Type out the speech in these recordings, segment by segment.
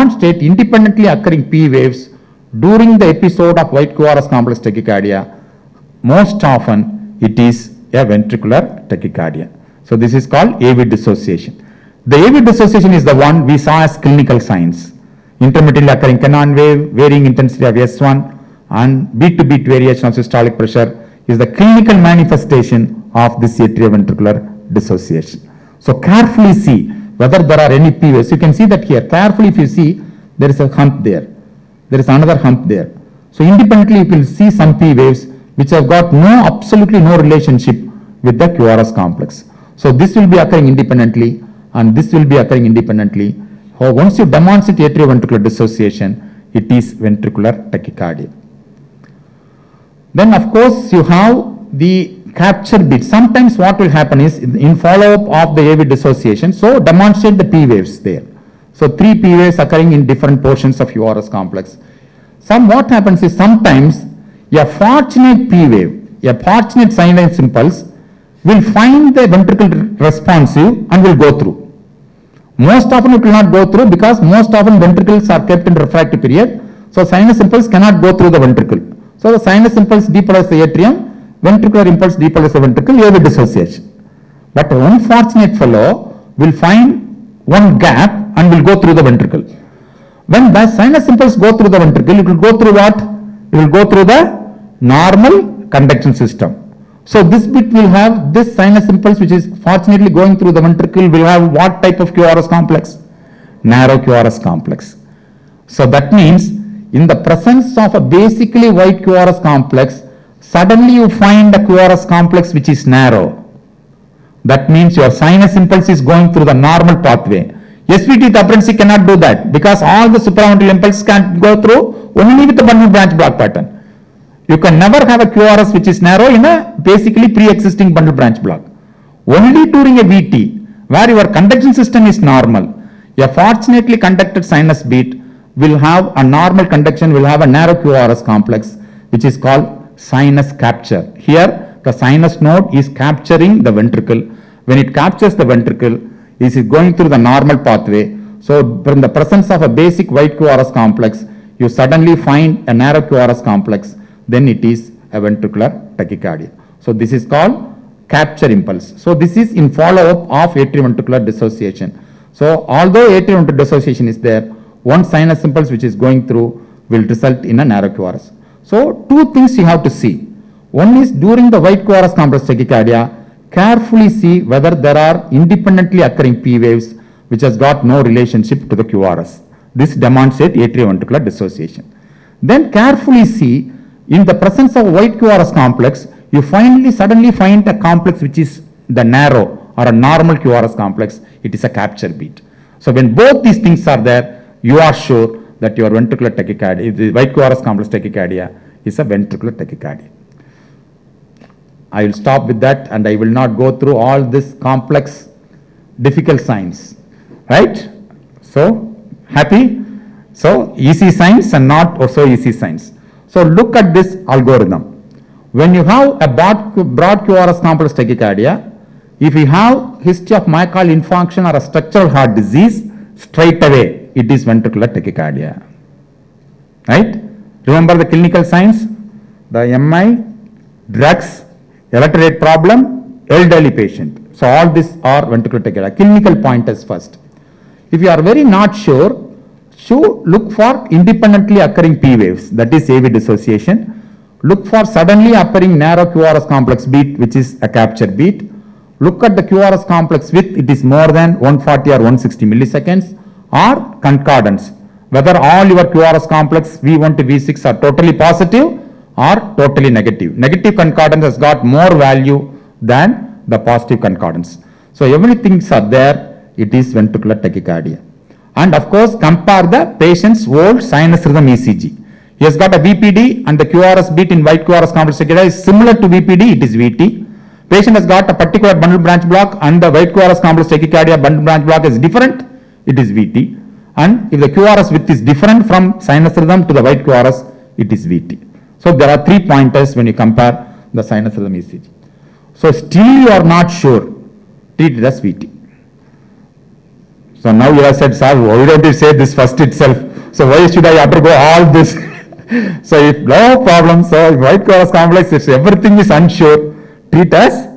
demonstrate independently occurring P waves during the episode of white QRS complex tachycardia, most often it is a ventricular tachycardia. So this is called AV dissociation. The AV dissociation is the one we saw as clinical signs. Intermittently occurring Cannon wave, varying intensity of S1 and beat to beat variation of systolic pressure is the clinical manifestation of this atrioventricular dissociation. So carefully see whether there are any P waves. You can see that here. Carefully if you see, there is a hump there. There is another hump there. So independently you will see some P waves which have got absolutely no relationship with the QRS complex. So this will be occurring independently and this will be occurring independently. Once you demonstrate atrioventricular dissociation, it is ventricular tachycardia. Then of course you have the capture bit. Sometimes what will happen is in follow-up of the AV dissociation, so demonstrate the P waves there. So 3 P waves occurring in different portions of QRS complex. What happens is sometimes a fortunate P wave, a fortunate sinus impulse will find the ventricle responsive and will go through. Most often it will not go through because most often ventricles are kept in refractory period. So sinus impulse cannot go through the ventricle. So the sinus impulse depolarize the atrium, ventricular impulse depolarize the ventricle, AV dissociation. But one fortunate fellow will find one gap and will go through the ventricle. When the sinus impulse go through the ventricle, it will go through what? It will go through the normal conduction system. So this bit will have this sinus impulse which is fortunately going through the ventricle will have what type of QRS complex? Narrow QRS complex. So that means in the presence of a basically white QRS complex, suddenly you find a QRS complex which is narrow. That means your sinus impulse is going through the normal pathway. SVT apparency cannot do that because all the supraventricular impulse can go through only with the bundle branch block pattern. You can never have a QRS which is narrow in a basically pre-existing bundle branch block. Only during a VT where your conduction system is normal, a fortunately conducted sinus beat will have a normal conduction, will have a narrow QRS complex which is called sinus capture. Here the sinus node is capturing the ventricle. When it captures the ventricle, it is going through the normal pathway. So from the presence of a basic white QRS complex, you suddenly find a narrow QRS complex, then it is a ventricular tachycardia. So this is called capture impulse. So this is in follow-up of atrioventricular dissociation. So although atrioventricular dissociation is there, one sinus impulse which is going through will result in a narrow QRS. So two things you have to see. One is during the white QRS complex tachycardia, carefully see whether there are independently occurring P waves which has got no relationship to the QRS. This demonstrates atrioventricular dissociation. Then carefully see in the presence of white QRS complex, you suddenly find a complex which is the narrow or a normal QRS complex. It is a capture beat. So when both these things are there, you are sure that your ventricular tachycardia, the white QRS complex tachycardia, is a ventricular tachycardia. I will stop with that and I will not go through all this complex, difficult signs. Right? So, happy? So, easy signs and not so easy signs. So, look at this algorithm. When you have a broad QRS complex tachycardia, if you have history of myocardial infarction or a structural heart disease, straight away it is ventricular tachycardia. Right? Remember the clinical signs? The MI, drugs, electrolyte problem, elderly patient. So all these are ventricular tachycardia. Clinical pointers first. If you are very not sure, look for independently occurring P waves, that is AV dissociation. Look for suddenly appearing narrow QRS complex beat, which is a capture beat. Look at the QRS complex width, it is more than 140 or 160 milliseconds, or concordance. Whether all your QRS complex V1 to V6 are totally positive or totally negative. Negative concordance has got more value than the positive concordance. So everything are there, it is ventricular tachycardia. And of course, compare the patient's old sinus rhythm ECG. He has got a VPD and the QRS beat in white QRS complex tachycardia is similar to VPD, it is VT. Patient has got a particular bundle branch block and the white QRS complex tachycardia bundle branch block is different, it is VT. And if the QRS width is different from sinus rhythm to the white QRS, it is VT. So there are 3 pointers when you compare the sinus rhythm ECG. So still you are not sure, treat it as VT. So now you have said, sir, why don't you say this first itself? So why should I undergo all this? So if no problem, so if white chorus complex, if everything is unsure, treat as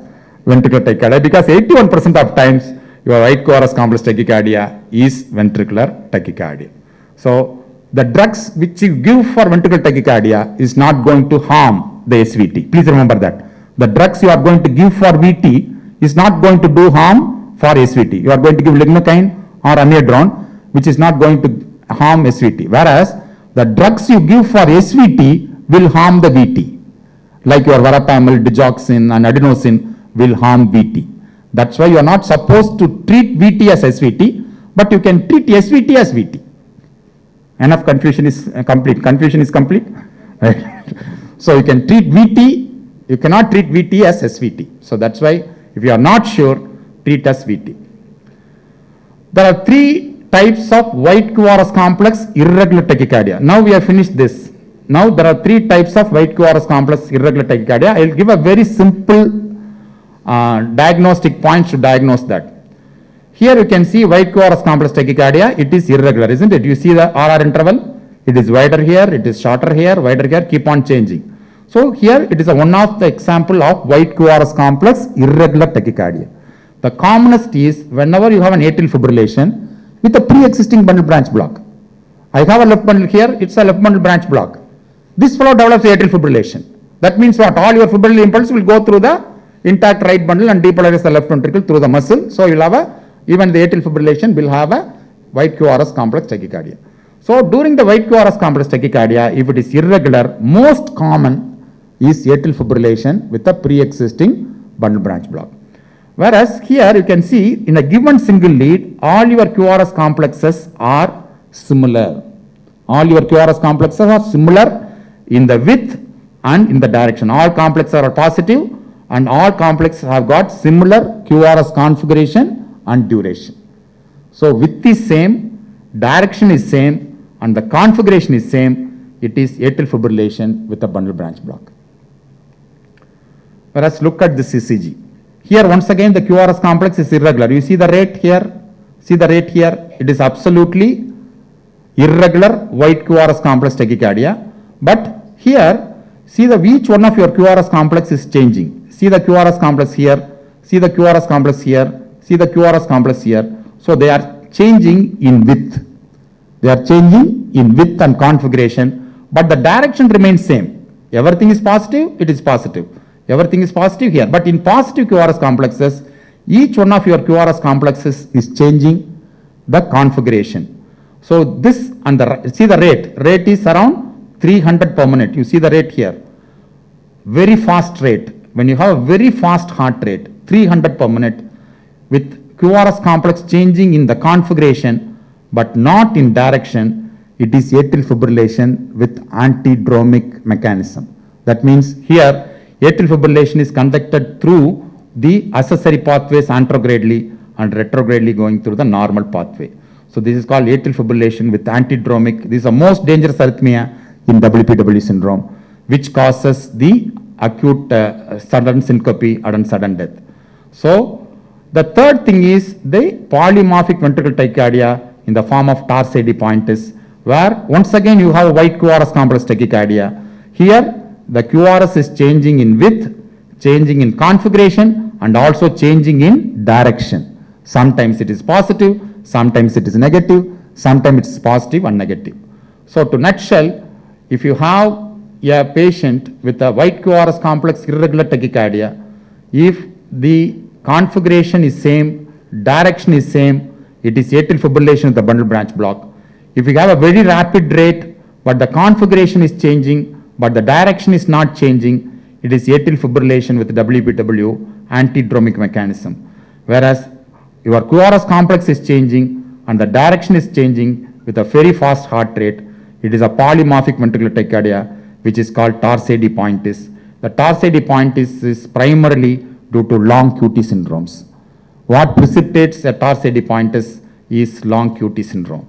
ventricular tachycardia, because 81% of times your white chorus complex tachycardia is ventricular tachycardia. So the drugs which you give for ventricular tachycardia is not going to harm the SVT. Please remember that. The drugs you are going to give for VT is not going to do harm for SVT. You are going to give lignocaine or amiodarone, which is not going to harm SVT. Whereas the drugs you give for SVT will harm the VT, like your verapamil, digoxin and adenosine will harm VT. That's why you are not supposed to treat VT as SVT, but you can treat SVT as VT. Enough confusion is complete. Confusion is complete. Right? So you can treat VT, you cannot treat VT as SVT. So that's why if you are not sure, treat as VT. There are three types of white QRS complex irregular tachycardia. Now we have finished this. Now there are three types of white QRS complex irregular tachycardia. I will give a very simple diagnostic points to diagnose that. Here you can see white QRS complex tachycardia. It is irregular, isn't it? You see the RR interval. It is wider here, it is shorter here, wider here, keep on changing. So here it is one of the example of white QRS complex irregular tachycardia. The commonest is whenever you have an atrial fibrillation with a pre-existing bundle branch block. I have a left bundle here, it's a left bundle branch block. This fellow develops atrial fibrillation. That means what? All your fibrillary impulse will go through the intact right bundle and depolarize the left ventricle through the muscle. So you will have even the atrial fibrillation will have a white QRS complex tachycardia. So during the white QRS complex tachycardia, if it is irregular, most common is atrial fibrillation with a pre-existing bundle branch block. Whereas here you can see in a given single lead, all your QRS complexes are similar. All your QRS complexes are similar in the width and in the direction. All complexes are positive and all complexes have got similar QRS configuration and duration. So width is same, direction is same and the configuration is same. It is atrial fibrillation with a bundle branch block. Whereas look at this ECG. Here once again the QRS complex is irregular. You see the rate here, see the rate here. It is absolutely irregular white QRS complex tachycardia. But here see the each one of your QRS complex is changing. See the QRS complex here, see the QRS complex here, see the QRS complex here. So they are changing in width. They are changing in width and configuration, but the direction remains same. Everything is positive, it is positive. Everything is positive here, but in positive QRS complexes, each one of your QRS complexes is changing the configuration. So this and the, see the rate is around 300 per minute. You see the rate here, very fast rate. When you have a very fast heart rate, 300 per minute with QRS complex changing in the configuration, but not in direction, it is atrial fibrillation with antidromic mechanism. That means here, atrial fibrillation is conducted through the accessory pathways anterogradely and retrogradely going through the normal pathway. So this is called atrial fibrillation with antidromic. This is the most dangerous arrhythmia in WPW syndrome, which causes the acute sudden syncope and sudden death. So the third thing is the polymorphic ventricular tachycardia in the form of torsades de pointes, where once again you have white QRS complex tachycardia. Here the QRS is changing in width, changing in configuration and also changing in direction. Sometimes it is positive, sometimes it is negative, sometimes it is positive and negative. So to nutshell, if you have a patient with a white QRS complex irregular tachycardia, if the configuration is same, direction is same, it is atrial fibrillation with the bundle branch block. If you have a very rapid rate, but the configuration is changing, but the direction is not changing, it is atrial fibrillation with WPW antidromic mechanism. Whereas your QRS complex is changing and the direction is changing with a very fast heart rate, it is a polymorphic ventricular tachycardia which is called torsades de pointes. The torsades de pointes is primarily due to long QT syndromes. What precipitates a torsades de pointes is long QT syndrome.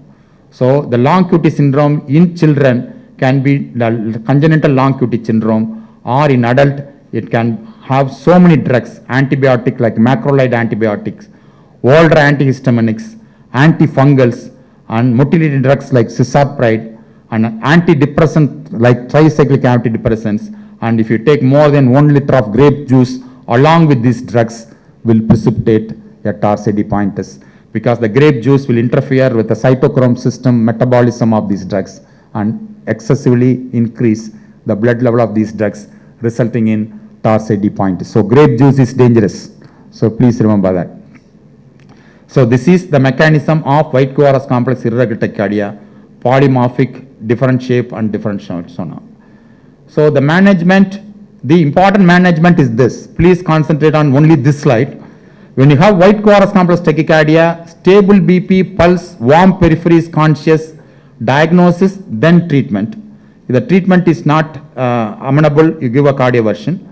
So the long QT syndrome in children can be the congenital long QT syndrome, or in adult it can have so many drugs, antibiotic like macrolide antibiotics, older antihistaminics antifungals, and motility drugs like cisapride, and antidepressant like tricyclic antidepressants. And if you take more than 1 liter of grape juice along with these drugs, will precipitate a torsades, because the grape juice will interfere with the cytochrome system metabolism of these drugs and excessively increase the blood level of these drugs, resulting in torsades. So grape juice is dangerous. So please remember that. So this is the mechanism of white QRS complex irregular tachycardia, polymorphic, different shape and different so. So the management, the important management is this. Please concentrate on only this slide. When you have white QRS complex tachycardia, stable BP, pulse, warm periphery is conscious, diagnosis, then treatment. If the treatment is not amenable, you give a cardioversion.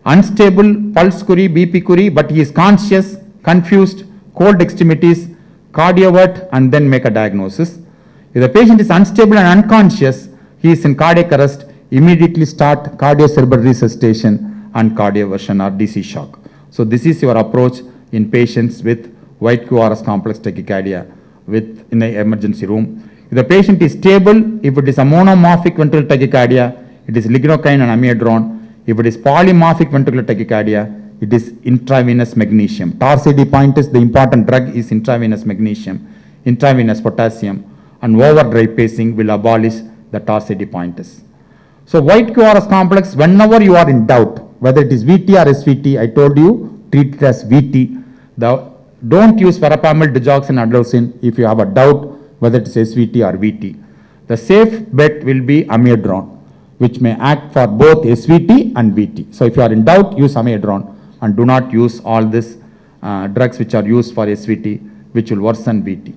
Unstable, pulse query, BP query, but he is conscious, confused, cold extremities, cardiovert, and then make a diagnosis. If the patient is unstable and unconscious, he is in cardiac arrest, immediately start cardiocerebral resuscitation and cardioversion or DC shock. So this is your approach in patients with white QRS complex tachycardia in the emergency room. If the patient is stable, if it is a monomorphic ventricular tachycardia, it is lignocaine and amiodarone. If it is polymorphic ventricular tachycardia, it is intravenous magnesium. Torsades, the important drug is intravenous magnesium, intravenous potassium, and overdrive pacing will abolish the torsades. So white QRS complex, whenever you are in doubt, whether it is VT or SVT, I told you, treat it as VT. Don't use verapamil, digoxin, adenosine if you have a doubt whether it is SVT or VT. The safe bet will be amiodarone, which may act for both SVT and VT. So if you are in doubt, use amiodarone and do not use all these drugs which are used for SVT, which will worsen VT.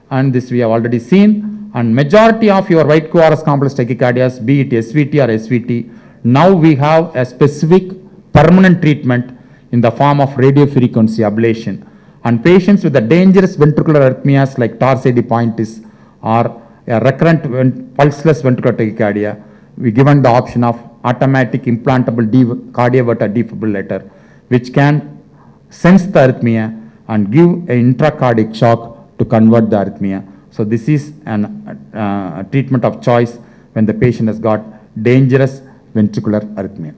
And this we have already seen. And majority of your white QRS complex tachycardias, be it SVT or SVT, now we have a specific permanent treatment in the form of radiofrequency ablation. And patients with the dangerous ventricular arrhythmias like torsades or a recurrent pulseless ventricular tachycardia, we given the option of automatic implantable cardioverter defibrillator, which can sense the arrhythmia and give an intracardiac shock to convert the arrhythmia. So this is a treatment of choice when the patient has got dangerous ventricular arrhythmia.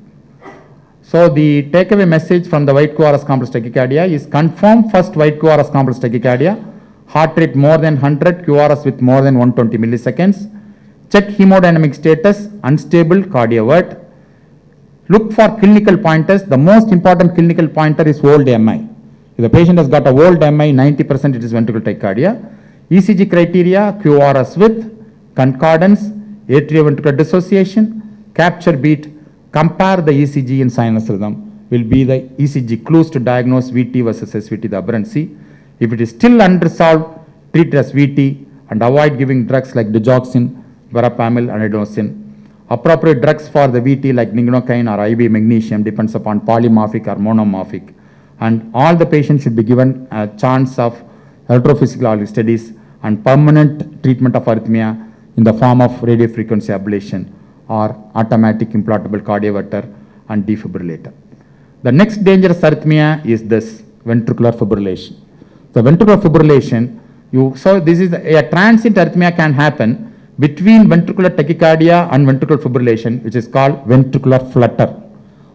So the takeaway message from the white QRS complex tachycardia is confirm first white QRS complex tachycardia, heart rate more than 100, QRS with more than 120 milliseconds, check hemodynamic status, unstable, cardiovert. Look for clinical pointers. The most important clinical pointer is old MI. If the patient has got a old MI, 90% it is ventricular tachycardia. ECG criteria, QRS with, concordance, atrioventricular dissociation, capture beat, compare the ECG in sinus rhythm, will be the ECG clues to diagnose VT versus SVT, the aberrancy. If it is still unresolved, treat it as VT and avoid giving drugs like digoxin, verapamil, and adenosine. Appropriate drugs for the VT like lignocaine or IV magnesium depends upon polymorphic or monomorphic. And all the patients should be given a chance of electrophysiological studies and permanent treatment of arrhythmia in the form of radiofrequency ablation or automatic implantable cardioverter and defibrillator. The next dangerous arrhythmia is this ventricular fibrillation. The ventricular fibrillation, so this is a transient arrhythmia can happen between ventricular tachycardia and ventricular fibrillation, which is called ventricular flutter.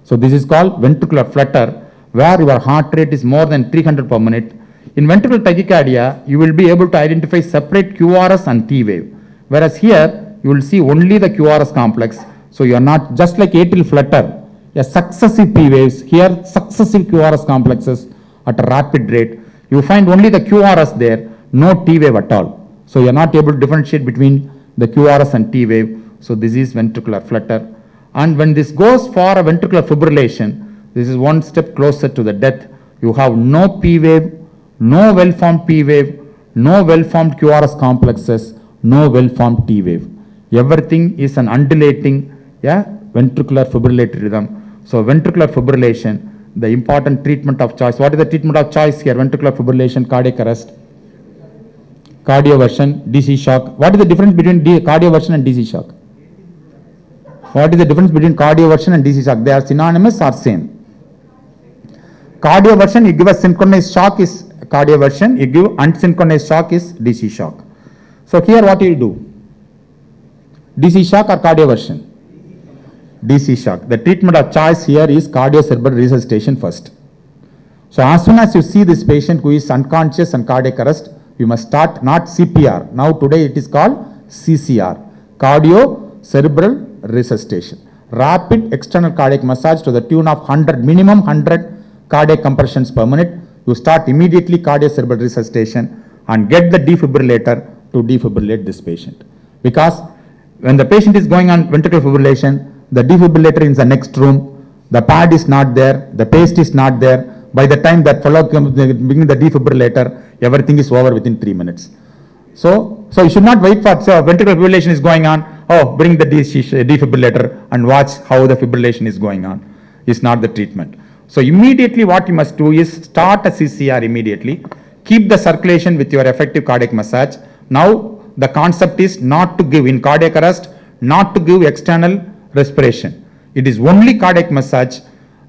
So this is called ventricular flutter, where your heart rate is more than 300 per minute. In ventricular tachycardia, you will be able to identify separate QRS and T wave, whereas here you will see only the QRS complex. So you are not just like atrial flutter, a successive P waves, here successive QRS complexes at a rapid rate. You find only the QRS there, no T wave at all. So you are not able to differentiate between the QRS and T wave. So this is ventricular flutter. And when this goes for a ventricular fibrillation, this is one step closer to the death. You have no P wave, no well-formed P wave, no well-formed QRS complexes, no well-formed T wave. Everything is an undulating ventricular fibrillatory rhythm. So ventricular fibrillation, the important treatment of choice. What is the treatment of choice here? Ventricular fibrillation, cardiac arrest, cardioversion, DC shock. What is the difference between cardioversion and DC shock? What is the difference between cardioversion and DC shock? They are synonymous or same? Cardioversion, you give a synchronized shock, is cardioversion, you give unsynchronized shock is DC shock. So here what you do? DC shock or cardioversion? DC shock. The treatment of choice here is cardiocerebral resuscitation first. So as soon as you see this patient who is unconscious and cardiac arrest, you must start not CPR. Now today it is called CCR, cardiocerebral resuscitation. Rapid external cardiac massage to the tune of 100, minimum 100 cardiac compressions per minute. You start immediately cardiocerebral resuscitation and get the defibrillator to defibrillate this patient. Because when the patient is going on ventricular fibrillation, the defibrillator is in the next room, the pad is not there, the paste is not there. By the time that fellow comes, bringing the defibrillator, everything is over within 3 minutes. So you should not wait for ventricular fibrillation is going on. Oh, bring the defibrillator and watch how the fibrillation is going on. It's not the treatment. So immediately what you must do is start a CCR immediately. Keep the circulation with your effective cardiac massage. Now the concept is not to give in cardiac arrest, not to give external respiration. It is only cardiac massage,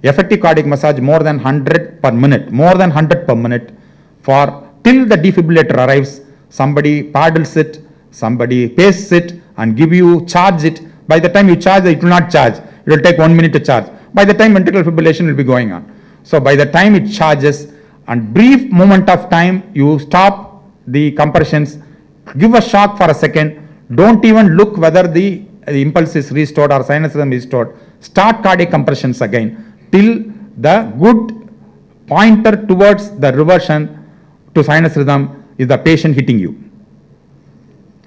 effective cardiac massage more than 100 per minute, more than 100 per minute for till the defibrillator arrives. Somebody paddles it, somebody pastes it and give you, charge it. By the time you charge it will not charge. It will take 1 minute to charge. By the time ventricular fibrillation will be going on. So by the time it charges and brief moment of time, you stop the compressions, give a shock for a second. Don't even look whether the impulse is restored or sinus rhythm is restored. Start cardiac compressions again till the good pointer towards the reversion to sinus rhythm is the patient hitting you.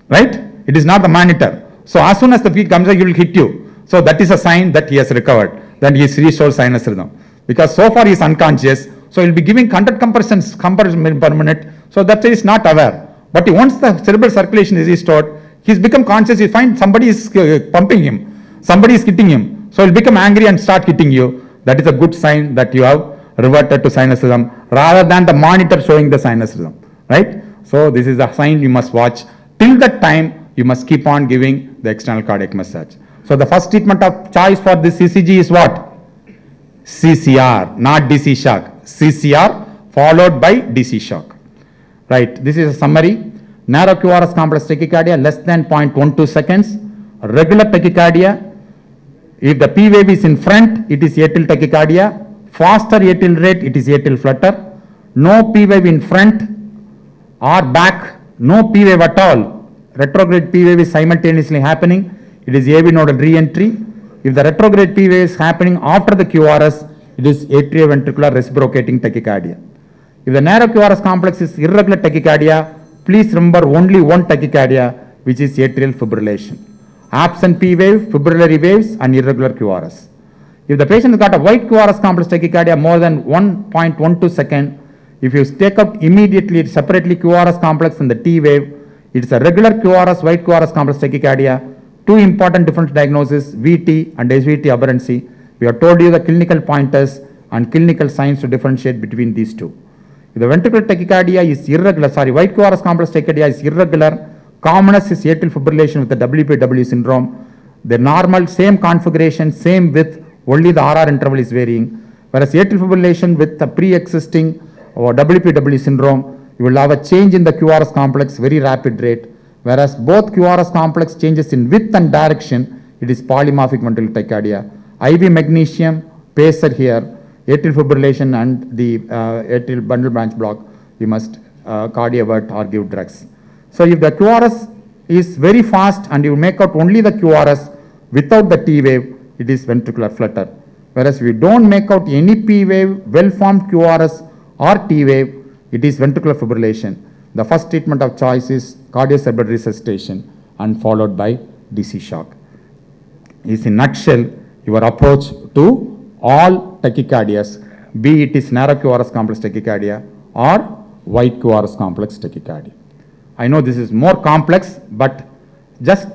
Right? It is not the monitor. So as soon as the feed comes, he will hit you. So that is a sign that he has recovered. Then he is restored sinus rhythm. Because so far he is unconscious. So he will be giving 100 compressions per minute. So that is not aware. But once the cerebral circulation is restored, he has become conscious. He finds somebody is pumping him. Somebody is hitting him. So he will become angry and start hitting you. That is a good sign that you have reverted to sinus rhythm rather than the monitor showing the sinus rhythm. Right? So this is a sign you must watch. Till that time, you must keep on giving the external cardiac massage. So the first treatment of choice for this CCG is what? CCR, not DC shock. CCR followed by DC shock. Right. This is a summary. Narrow QRS complex tachycardia less than 0.12 seconds. Regular tachycardia. If the P wave is in front, it is atrial tachycardia. Faster atrial rate, it is atrial flutter. No P wave in front or back, no P wave at all. Retrograde P wave is simultaneously happening. It is AV nodal re-entry. If the retrograde P wave is happening after the QRS, it is atrioventricular reciprocating tachycardia. If the narrow QRS complex is irregular tachycardia, please remember only one tachycardia, which is atrial fibrillation. Absent P wave, fibrillary waves and irregular QRS. If the patient has got a white QRS complex tachycardia more than 1.12 second, if you take out immediately separately QRS complex and the T wave, it is a regular QRS, white QRS complex tachycardia. Two important different diagnoses, VT and SVT aberrancy. We have told you the clinical pointers and clinical signs to differentiate between these two. If the ventricular tachycardia is irregular, white QRS complex tachycardia is irregular, commonest is atrial fibrillation with the WPW syndrome. The normal, same configuration, same width, only the RR interval is varying. Whereas atrial fibrillation with the pre-existing or WPW syndrome, you will have a change in the QRS complex, very rapid rate. Whereas both QRS complex changes in width and direction, it is polymorphic ventricular tachycardia. IV magnesium, pacer here, atrial fibrillation and the atrial bundle branch block, you must cardiovert or give drugs. So if the QRS is very fast and you make out only the QRS without the T wave, it is ventricular flutter. Whereas if you don't make out any P wave, well-formed QRS or T wave, it is ventricular fibrillation. The first treatment of choice is cardiocerebral resuscitation and followed by DC shock. Is in nutshell your approach to all tachycardias, be it is narrow QRS complex tachycardia or white QRS complex tachycardia. I know this is more complex, but just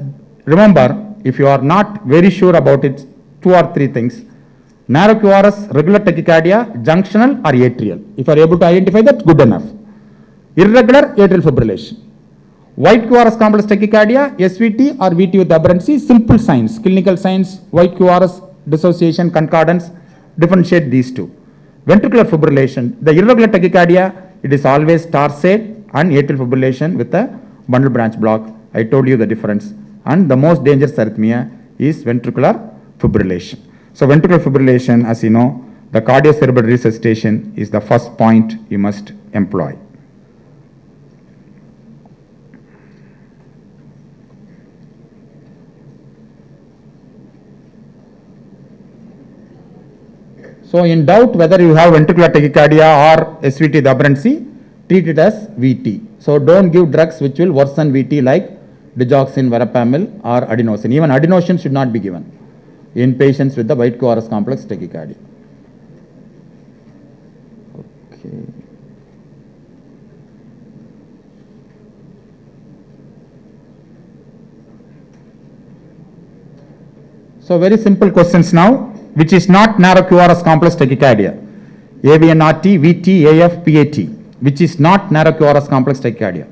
remember, if you are not very sure about it, 2 or 3 things. Narrow QRS, regular tachycardia, junctional or atrial. If you are able to identify that, good enough. Irregular atrial fibrillation. White QRS complex tachycardia, SVT or VT with aberrancy, simple signs, clinical signs, white QRS, dissociation, concordance, differentiate these two. Ventricular fibrillation, the irregular tachycardia, it is always tarsade and atrial fibrillation with a bundle branch block. I told you the difference. And the most dangerous arrhythmia is ventricular fibrillation. So ventricular fibrillation, as you know, the cardiocerebral resuscitation is the first point you must employ. So in doubt whether you have ventricular tachycardia or SVT, the aberrancy, treat it as VT. So don't give drugs which will worsen VT like digoxin, verapamil or adenosine. Even adenosine should not be given in patients with the white QRS complex tachycardia. Okay. So very simple questions now. Which is not narrow QRS complex tachycardia? AVNRT, VT, AF, PAT. Which is not narrow QRS complex tachycardia?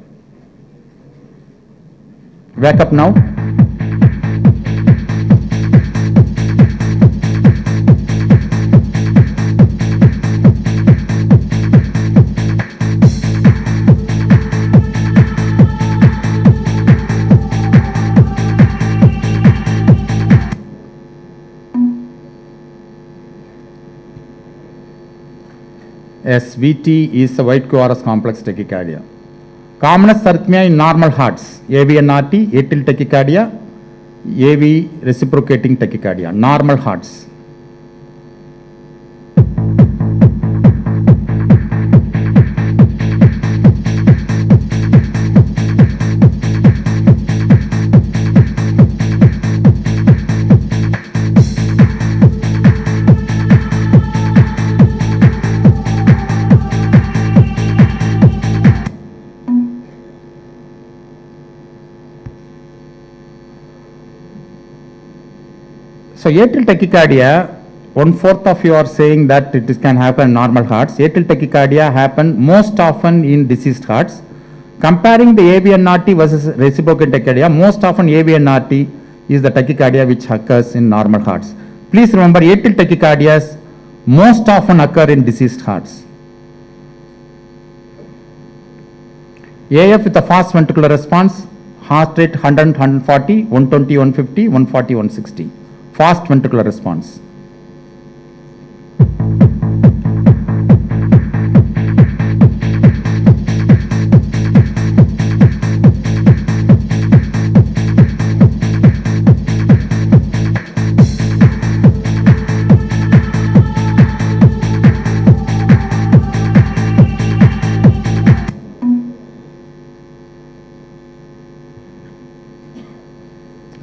Wake up now. Yes, VT is a white QRS complex tachycardia. Commonest arrhythmia in normal hearts, AVNRT, atrial tachycardia, AV reciprocating tachycardia, normal hearts. So atrial tachycardia, 1/4 of you are saying that it can happen in normal hearts. Atrial tachycardia happen most often in deceased hearts. Comparing the AVNRT versus reciprocal tachycardia, most often AVNRT is the tachycardia which occurs in normal hearts. Please remember, atrial tachycardias most often occur in deceased hearts. AF with a fast ventricular response, heart rate 100, 140, 120, 150, 140, 160. Fast ventricular response.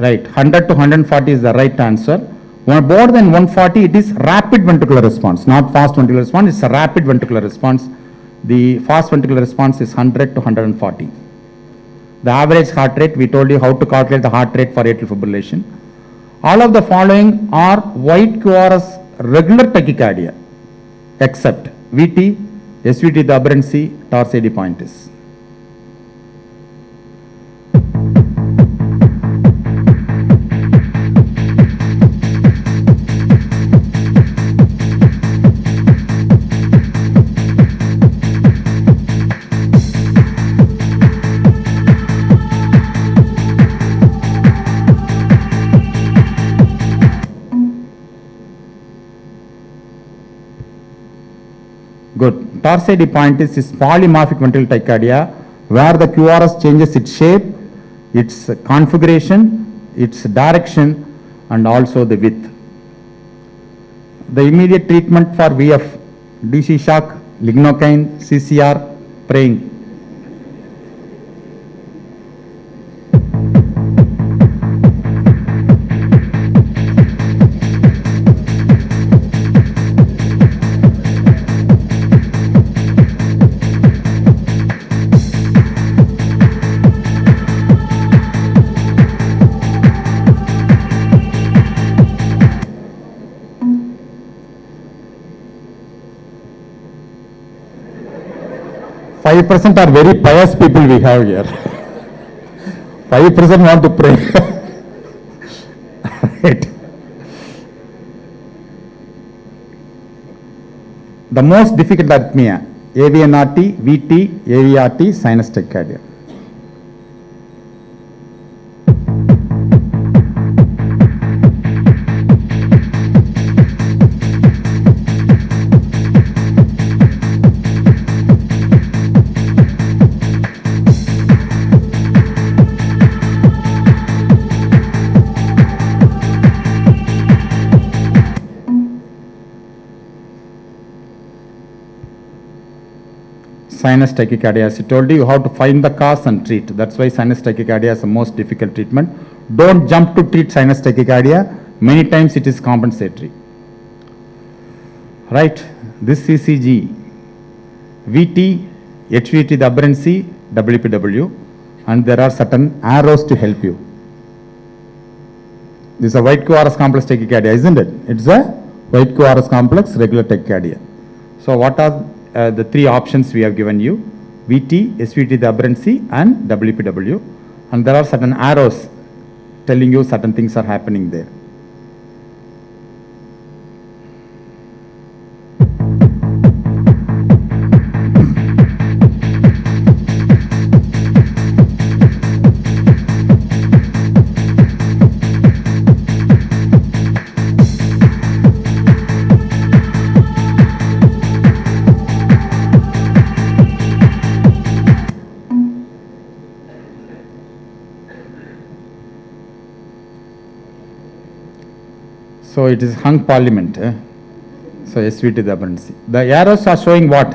Right, 100 to 140 is the right answer. More than 140, it is rapid ventricular response, not fast ventricular response. It's a rapid ventricular response. The fast ventricular response is 100 to 140. The average heart rate, we told you how to calculate the heart rate for atrial fibrillation. All of the following are white QRS regular tachycardia, except VT, SVT, the aberrancy, torsade pointis. Good. Torsade pointis is polymorphic ventricular tachycardia where the QRS changes its shape, its configuration, its direction and also the width. The immediate treatment for VF, DC shock, lignocaine, CCR, praying. 5% are very pious people we have here. 5% want to pray. Right. The most difficult arrhythmia, AVNRT, VT, AVRT, sinus tachycardia. Sinus tachycardia, as I told you, you have to find the cause and treat. That's why sinus tachycardia is the most difficult treatment. Don't jump to treat sinus tachycardia. Many times it is compensatory. Right? This CCG, VT, HVT, the aberrancy, WPW, and there are certain arrows to help you. This is a white QRS complex tachycardia, isn't it? It's a white QRS complex regular tachycardia. So what are the three options we have given you? VT, SVT, the aberrancy, and WPW. And there are certain arrows telling you certain things are happening there. So it is hung parliament. So SVT the aberrancy. The arrows are showing what?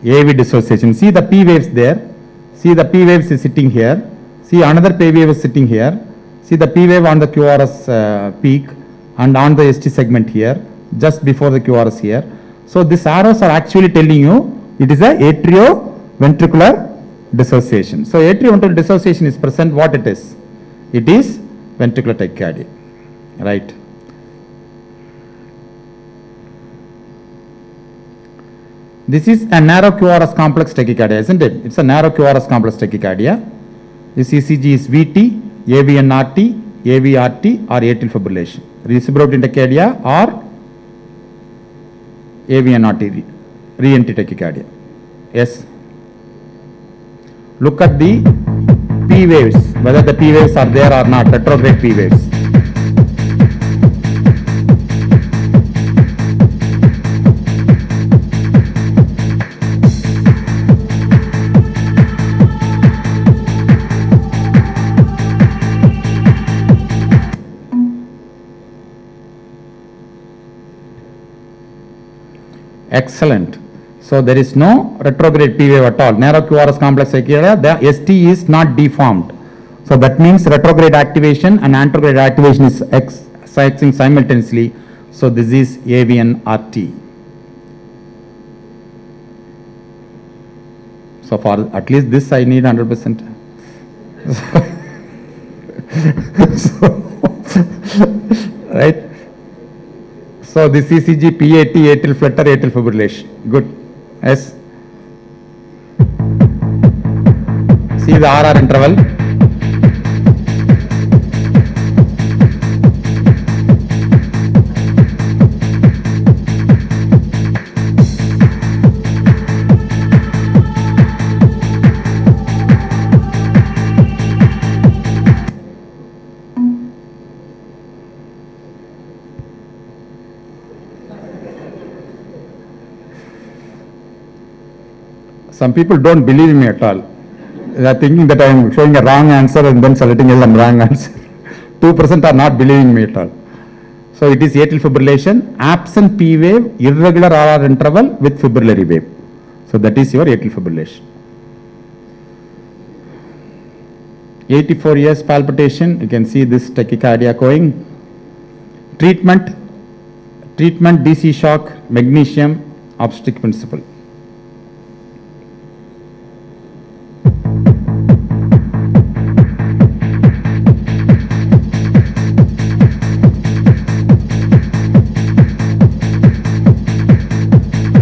AV dissociation. See the P waves there. See the P waves is sitting here. See another P wave is sitting here. See the P wave on the QRS peak and on the ST segment here, just before the QRS here. So these arrows are actually telling you it is a atrioventricular dissociation. So atrioventricular dissociation is present. What it is? It is ventricular tachycardia. Right. This is a narrow QRS complex tachycardia, isn't it? It's a narrow QRS complex tachycardia. This ECG is VT, AVNRT, AVRT, or atrial fibrillation. Reciprocating tachycardia or AVNRT, re-entry tachycardia. Yes. Look at the P waves, whether the P waves are there or not, retrograde P waves. Excellent. So there is no retrograde P wave at all. Narrow QRS complex tachycardia, the ST is not deformed. So that means retrograde activation and anterograde activation is exciting simultaneously. So this is AVNRT. So for at least this I need 100%. Right? So this ECG, PAT, atrial flutter, atrial fibrillation. Good. Yes. See the RR interval. Some people don't believe me at all. They are thinking that I am showing a wrong answer and then selecting as a wrong answer. 2% are not believing me at all. So it is atrial fibrillation, absent P wave, irregular RR interval with fibrillary wave. So that is your atrial fibrillation. 84 years palpitation, you can see this tachycardia going. Treatment DC shock, magnesium, obstetric principle.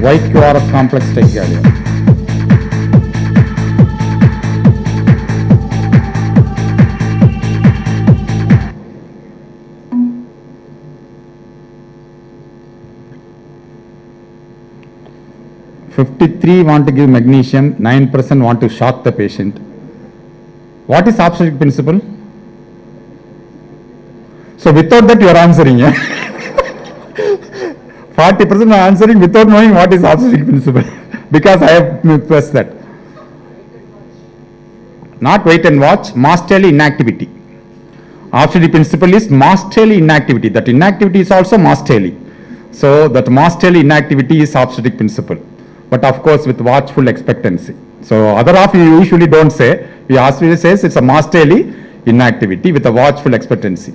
White QRS complex tachycardia. 53 want to give magnesium, 9% want to shock the patient. What is obstetric principle? So without that you are answering, yeah? 40% are answering without knowing what is obstetric principle because I have pressed that. Not wait and watch, masterly inactivity. Obstetric principle is masterly inactivity. That inactivity is also masterly. So that masterly inactivity is obstetric principle. But of course with watchful expectancy. So other half you usually don't say. We usually says it's a masterly inactivity with a watchful expectancy.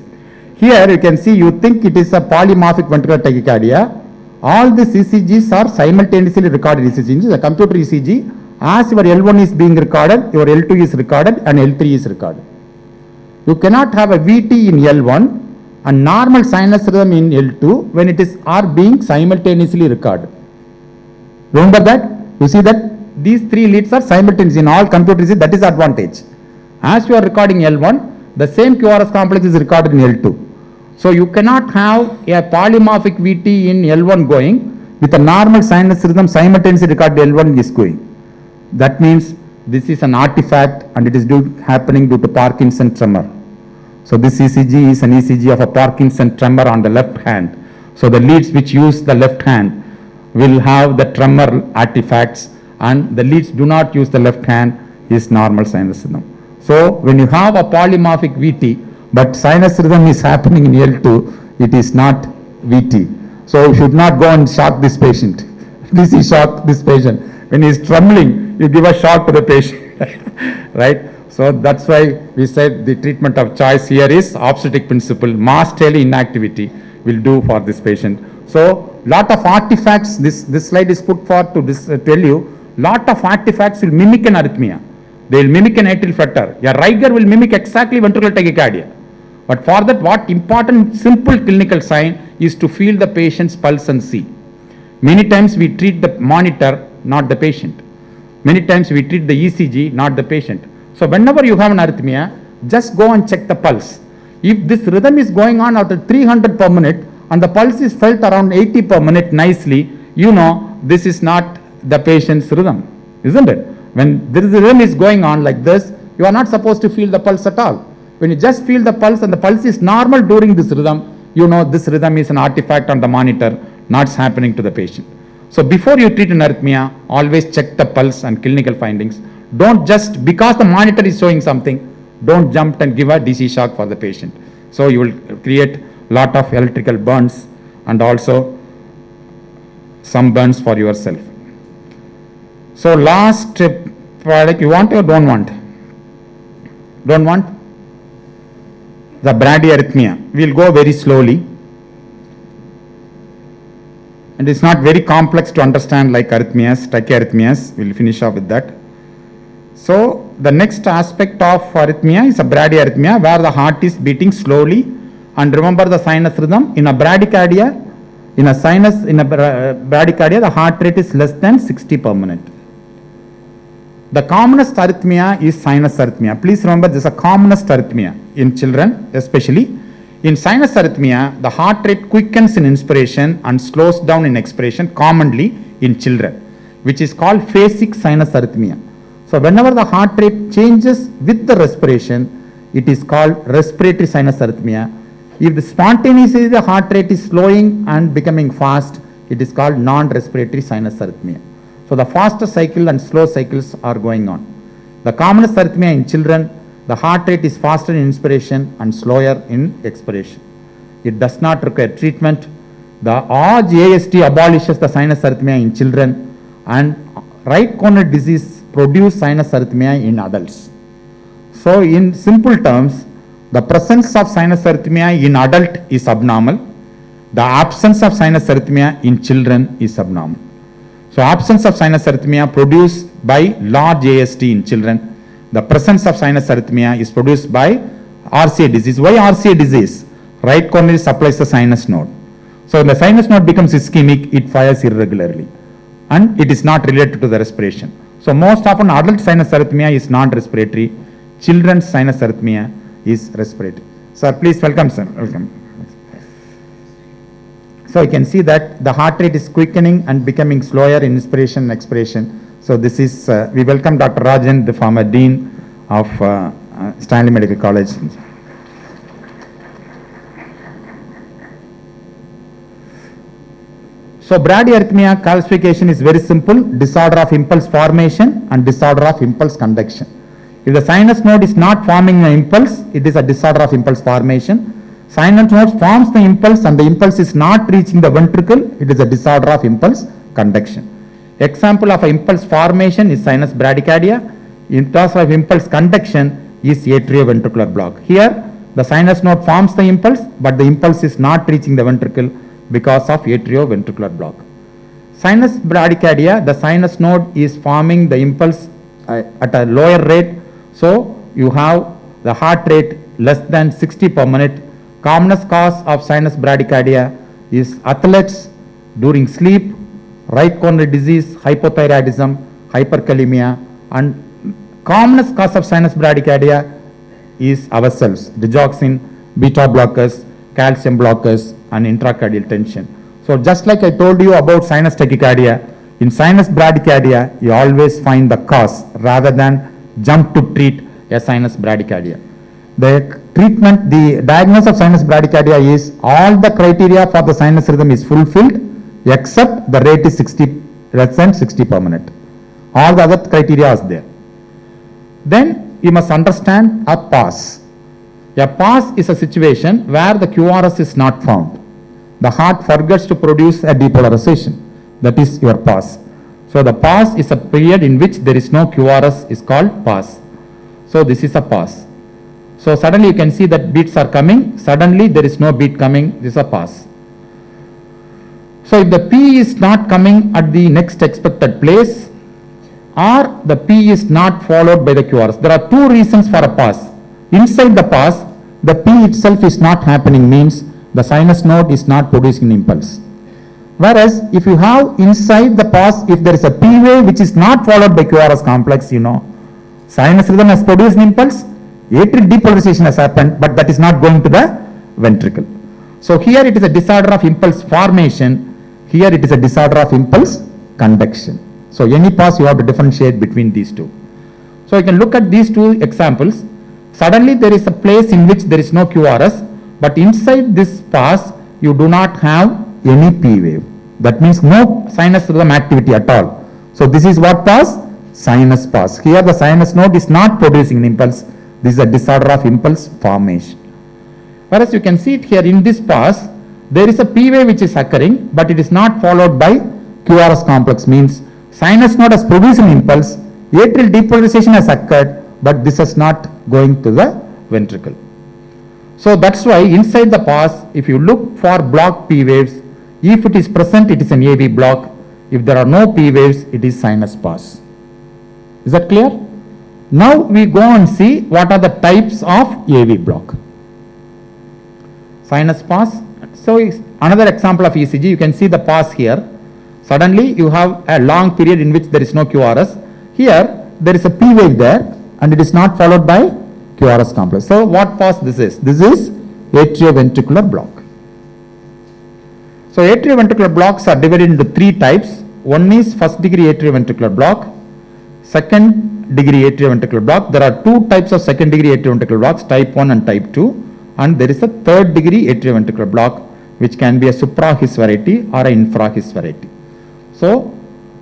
Here you can see, you think it is a polymorphic ventricular tachycardia. All the ECGs are simultaneously recorded ECGs. The computer ECG, as your L1 is being recorded, your L2 is recorded and L3 is recorded. You cannot have a VT in L1 and normal sinus rhythm in L2 when it is are being simultaneously recorded. Remember that? You see that these three leads are simultaneous in all computer ECG. That is the advantage. As you are recording L1, the same QRS complex is recorded in L2. So you cannot have a polymorphic VT in L1 going with a normal sinus rhythm simultaneously recorded L1 is going. That means this is an artifact and it is happening due to Parkinson tremor. So this ECG is an ECG of a Parkinson tremor on the left hand. So the leads which use the left hand will have the tremor artifacts, and the leads do not use the left hand is normal sinus rhythm. So when you have a polymorphic VT, but sinus rhythm is happening in L2, it is not VT. So you should not go and shock this patient. DC shock this patient. When he is trembling, you give a shock to the patient, right? So that's why we said the treatment of choice here is obstetric principle, masterly inactivity will do for this patient. So lot of artifacts, this slide is put forth to tell you, lot of artifacts will mimic an arrhythmia. They will mimic an atrial flutter. A rigor will mimic exactly ventricular tachycardia. But for that, what important simple clinical sign is to feel the patient's pulse and see. Many times we treat the monitor, not the patient. Many times we treat the ECG, not the patient. So whenever you have an arrhythmia, just go and check the pulse. If this rhythm is going on at 300 per minute and the pulse is felt around 80 per minute nicely, you know this is not the patient's rhythm, isn't it? When the rhythm is going on like this, you are not supposed to feel the pulse at all. When you just feel the pulse and the pulse is normal during this rhythm, you know this rhythm is an artifact on the monitor, not happening to the patient. So before you treat an arrhythmia, always check the pulse and clinical findings. Don't just, because the monitor is showing something, don't jump and give a DC shock for the patient. So you will create lot of electrical burns and also some burns for yourself. So last product, you want or don't want? Don't want? The bradyarrhythmia. We will go very slowly. And it's not very complex to understand like arrhythmias, tachyarrhythmias. We will finish off with that. So the next aspect of arrhythmia is a bradyarrhythmia where the heart is beating slowly. And remember the sinus rhythm. In a bradycardia, bradycardia, the heart rate is less than 60 per minute. The commonest arrhythmia is sinus arrhythmia. Please remember this is a commonest arrhythmia in children especially. In sinus arrhythmia, the heart rate quickens in inspiration and slows down in expiration commonly in children, which is called phasic sinus arrhythmia. So whenever the heart rate changes with the respiration, it is called respiratory sinus arrhythmia. If the spontaneously the heart rate is slowing and becoming fast, it is called non-respiratory sinus arrhythmia. So the faster cycle and slow cycles are going on. The commonest arrhythmia in children, the heart rate is faster in inspiration and slower in expiration. It does not require treatment. The AST abolishes the sinus arrhythmia in children, and right coronary disease produce sinus arrhythmia in adults. So in simple terms, the presence of sinus arrhythmia in adult is abnormal. The absence of sinus arrhythmia in children is abnormal. So absence of sinus arrhythmia produced by large AST in children. The presence of sinus arrhythmia is produced by RCA disease. Why RCA disease? Right coronary supplies the sinus node. So when the sinus node becomes ischemic, it fires irregularly and it is not related to the respiration. So most often adult sinus arrhythmia is non-respiratory. Children's sinus arrhythmia is respiratory. Sir, please welcome, sir. Welcome. So you can see that the heart rate is quickening and becoming slower in inspiration and expiration. So this is, we welcome Dr. Rajan, the former Dean of Stanley Medical College. So bradyarrhythmia classification is very simple: disorder of impulse formation and disorder of impulse conduction. If the sinus node is not forming an impulse, it is a disorder of impulse formation. Sinus node forms the impulse and the impulse is not reaching the ventricle, it is a disorder of impulse conduction. Example of impulse formation is sinus bradycardia. In terms of impulse conduction is atrioventricular block. Here the sinus node forms the impulse, but the impulse is not reaching the ventricle because of atrioventricular block. Sinus bradycardia, the sinus node is forming the impulse at a lower rate, so you have the heart rate less than 60 per minute. Commonest cause of sinus bradycardia is athletes during sleep, right coronary disease, hypothyroidism, hyperkalemia, and commonest cause of sinus bradycardia is ourselves: digoxin, beta blockers, calcium blockers, and intracardial tension. So just like I told you about sinus tachycardia, in sinus bradycardia you always find the cause rather than jump to treat a sinus bradycardia. The treatment, the diagnosis of sinus bradycardia is all the criteria for the sinus rhythm is fulfilled except the rate is less than 60 per minute. All the other criteria is there. Then you must understand a pause. A pause is a situation where the QRS is not found. The heart forgets to produce a depolarization. That is your pause. So the pause is a period in which there is no QRS, is called pause. So this is a pause. So suddenly you can see that beats are coming. Suddenly there is no beat coming. This is a pause. So if the P is not coming at the next expected place, or the P is not followed by the QRS, there are two reasons for a pause. Inside the pause, the P itself is not happening, means the sinus node is not producing impulse. Whereas if you have inside the pause, if there is a P wave which is not followed by QRS complex, you know, sinus rhythm has produced an impulse, atrial depolarization has happened, but that is not going to the ventricle. So here it is a disorder of impulse formation, here it is a disorder of impulse conduction. So any pause you have to differentiate between these two. So you can look at these two examples. Suddenly there is a place in which there is no QRS, but inside this pause you do not have any P wave. That means no sinus rhythm activity at all. So this is what pause? Sinus pause. Here the sinus node is not producing an impulse. This is a disorder of impulse formation. Whereas you can see it here in this pause, there is a P wave which is occurring, but it is not followed by QRS complex, means sinus node has produced an impulse, atrial depolarization has occurred, but this is not going to the ventricle. So that's why inside the pause, if you look for blocked P waves, if it is present, it is an AV block. If there are no P waves, it is sinus pause. Is that clear? Now we go and see what are the types of AV block. Sinus pause. So another example of ECG, you can see the pause here. Suddenly you have a long period in which there is no QRS. Here there is a P wave there and it is not followed by QRS complex. So what pause this is? This is atrioventricular block. So atrioventricular blocks are divided into three types. One is first degree atrioventricular block, second degree atrioventricular block. There are two types of second degree atrioventricular blocks, type 1 and type 2. And there is a third degree atrioventricular block, which can be a suprahis variety or an infrahis variety. So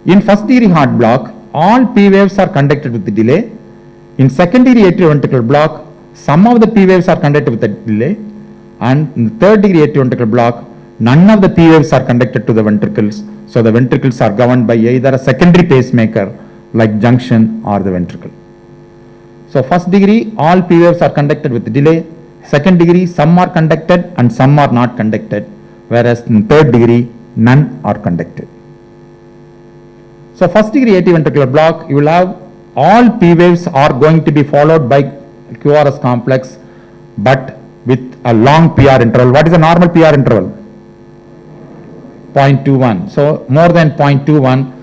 in first degree heart block, all P waves are conducted with the delay. In second degree atrioventricular block, some of the P waves are conducted with a delay. And in the third degree atrioventricular block, none of the P waves are conducted to the ventricles. So the ventricles are governed by either a secondary pacemaker like junction or the ventricle. So first degree, all P waves are conducted with delay. Second degree, some are conducted and some are not conducted. Whereas in third degree, none are conducted. So first degree atrioventricular block, you will have all P waves are going to be followed by QRS complex, but with a long PR interval. What is a normal PR interval? 0.21. So more than 0.21.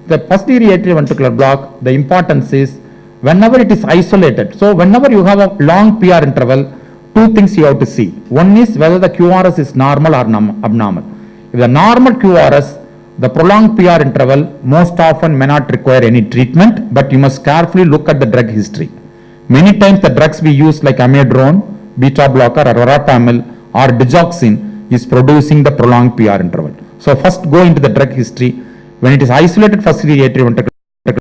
The first degree atrioventricular block, the importance is whenever it is isolated. So whenever you have a long PR interval, two things you have to see. One is whether the QRS is normal or abnormal. The normal QRS, the prolonged PR interval most often may not require any treatment, but you must carefully look at the drug history. Many times the drugs we use like amiodarone, beta blocker or verapamil or digoxin is producing the prolonged PR interval. So first go into the drug history. When it is isolated facility atrial ventricular